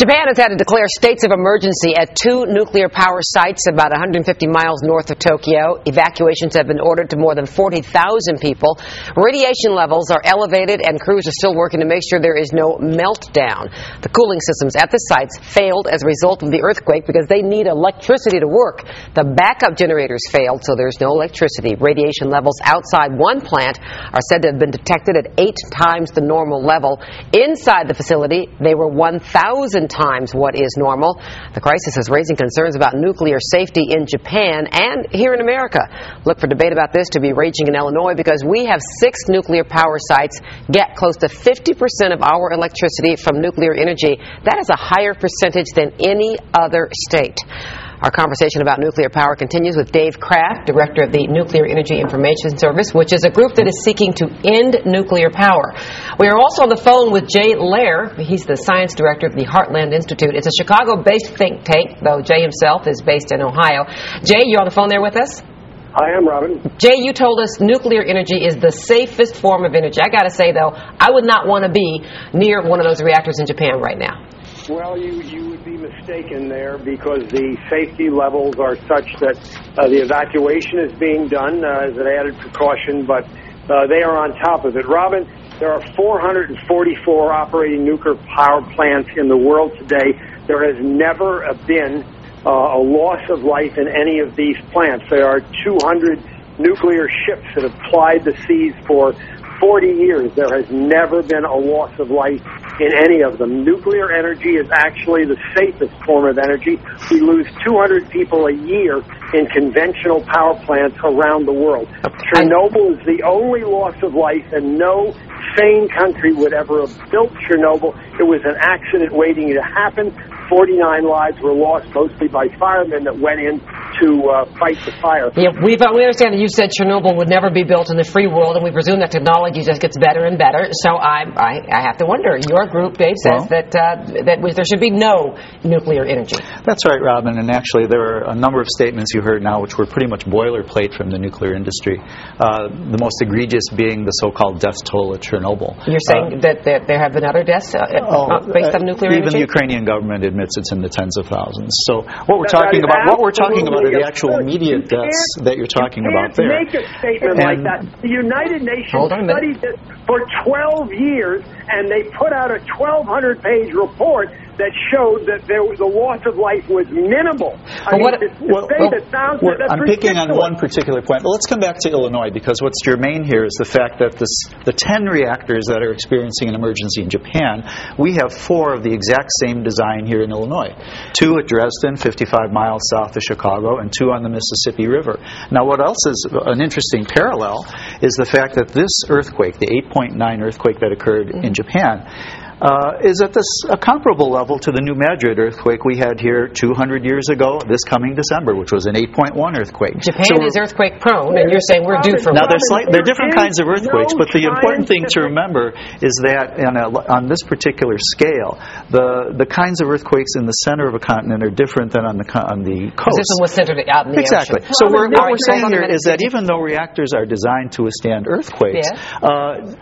Japan has had to declare states of emergency at 2 nuclear power sites about 150 miles north of Tokyo. Evacuations have been ordered to more than 40,000 people. Radiation levels are elevated and crews are still working to make sure there is no meltdown. The cooling systems at the sites failed as a result of the earthquake because they need electricity to work. The backup generators failed, so there's no electricity. Radiation levels outside one plant are said to have been detected at 8 times the normal level. Inside the facility, they were 1,000 times what is normal. The crisis is raising concerns about nuclear safety in Japan and here in America. Look for debate about this to be raging in Illinois because we have 6 nuclear power sites, get close to 50% of our electricity from nuclear energy. That is a higher percentage than any other state. Our conversation about nuclear power continues with Dave Kraft, director of the Nuclear Energy Information Service, which is a group that is seeking to end nuclear power. We are also on the phone with Jay Lehr. He's the science director of the Heartland Institute. It's a Chicago-based think tank, though Jay himself is based in Ohio. Jay, you on the phone there with us? I am, Robin. Jay, you told us nuclear energy is the safest form of energy. I got to say, though, I would not want to be near one of those reactors in Japan right now. Well, you would be mistaken there because the safety levels are such that the evacuation is being done as an added precaution, but they are on top of it. Robin, there are 444 operating nuclear power plants in the world today. There has never been a loss of life in any of these plants. There are 200 nuclear ships that have plied the seas for 40 years. There has never been a loss of life in any of them. Nuclear energy is actually the safest form of energy. We lose 200 people a year in conventional power plants around the world. Chernobyl is the only loss of life, and no sane country would ever have built Chernobyl. It was an accident waiting to happen. 49 lives were lost, mostly by firemen that went in to fight the fire. Yeah, we understand that you said Chernobyl would never be built in the free world, and we presume that technology just gets better and better. So I have to wonder. Your group, Dave, says that there should be no nuclear energy. That's right, Robin. And actually, there are a number of statements you heard now which were pretty much boilerplate from the nuclear industry. The most egregious being the so-called death toll at Chernobyl. You're saying that there have been other deaths based on nuclear energy? Even the Ukrainian government admits it's in the tens of thousands. So what we're talking about are the actual immediate deaths that you're talking about there. Make a statement like that. The United Nations studied this for 12 years, and they put out a 1,200-page report that showed that the loss of life was minimal. I'm picking on one particular point, but let's come back to Illinois, because what's germane here is the fact that the 10 reactors that are experiencing an emergency in Japan, we have 4 of the exact same design here in Illinois. 2 at Dresden, 55 miles south of Chicago, and 2 on the Mississippi River. Now, what else is an interesting parallel is the fact that this earthquake, the 8.9 earthquake that occurred in Japan, is at a comparable level to the New Madrid earthquake we had here 200 years ago this coming December, which was an 8.1 earthquake. Japan is earthquake prone, and you're saying we're due for one. Now, there are different kinds of earthquakes, but the important thing to remember is that on this particular scale, the kinds of earthquakes in the center of a continent are different than on the coast. This one was centered out in the ocean. So what we're saying here is that even though reactors are designed to withstand earthquakes,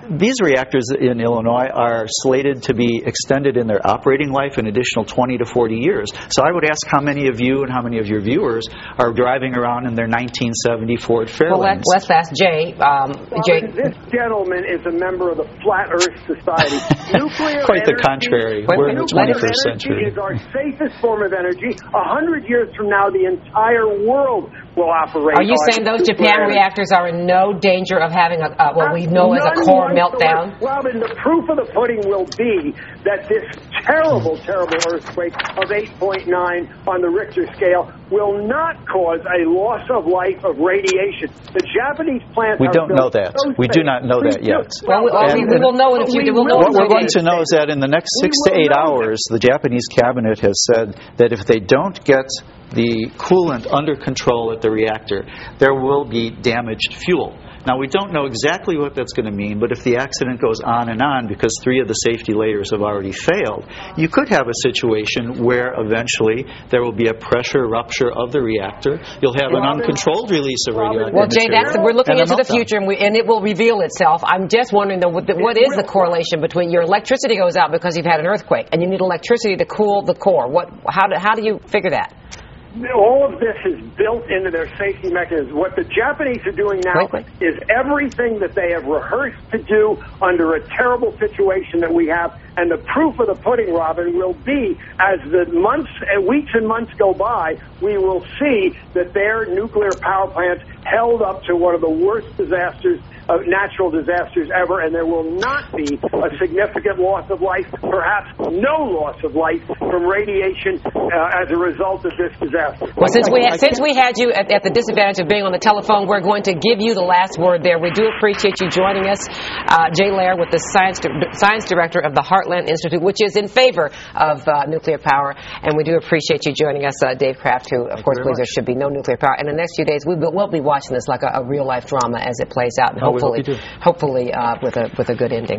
these reactors in Illinois are slated to be extended in their operating life an additional 20 to 40 years. So I would ask how many of you and how many of your viewers are driving around in their 1970 Ford Fairlanes. Well, let's ask Jay. This gentleman is a member of the Flat Earth Society. Nuclear Quite the contrary. We're in the 21st century. It is our safest form of energy. 100 years from now, the entire world will operate. Are you saying those Japan reactors are in no danger of having what we know as a core meltdown? Robin, the proof of the pudding will be that this terrible earthquake of 8.9 on the Richter scale will not cause a loss of life of radiation. The Japanese plants We don't know that. We do not know that yet. Well, we will know in a few. What we're going to know is that in the next 6 to 8 hours, the Japanese cabinet has said that if they don't get the coolant under control at the reactor, there will be damaged fuel. Now, we don't know exactly what that's going to mean, but if the accident goes on and on because 3 of the safety layers have already failed, you could have a situation where eventually there will be a pressure rupture of the reactor. You'll have an uncontrolled release of radioactive Well, Jay, material. we're looking into the meltdown. future, and it will reveal itself. I'm just wondering, though, what is the correlation between your electricity goes out because you've had an earthquake, and you need electricity to cool the core? How do you figure that? All of this is built into their safety mechanisms. What the Japanese are doing now is everything that they have rehearsed to do under a terrible situation that we have. And the proof of the pudding, Robin, will be as the months and weeks and months go by, we will see that their nuclear power plants held up to one of the worst disasters, natural disasters ever, and there will not be a significant loss of life, perhaps no loss of life from radiation as a result of this disaster. Well, since we had you at the disadvantage of being on the telephone, we're going to give you the last word there. We do appreciate you joining us, Jay Lehr, with the science director of the Heartland Institute, which is in favor of nuclear power, and we do appreciate you joining us, Dave Kraft, who, of course, believes there should be no nuclear power. And in the next few days, we'll be watching this like a real-life drama as it plays out, and hopefully with a good ending.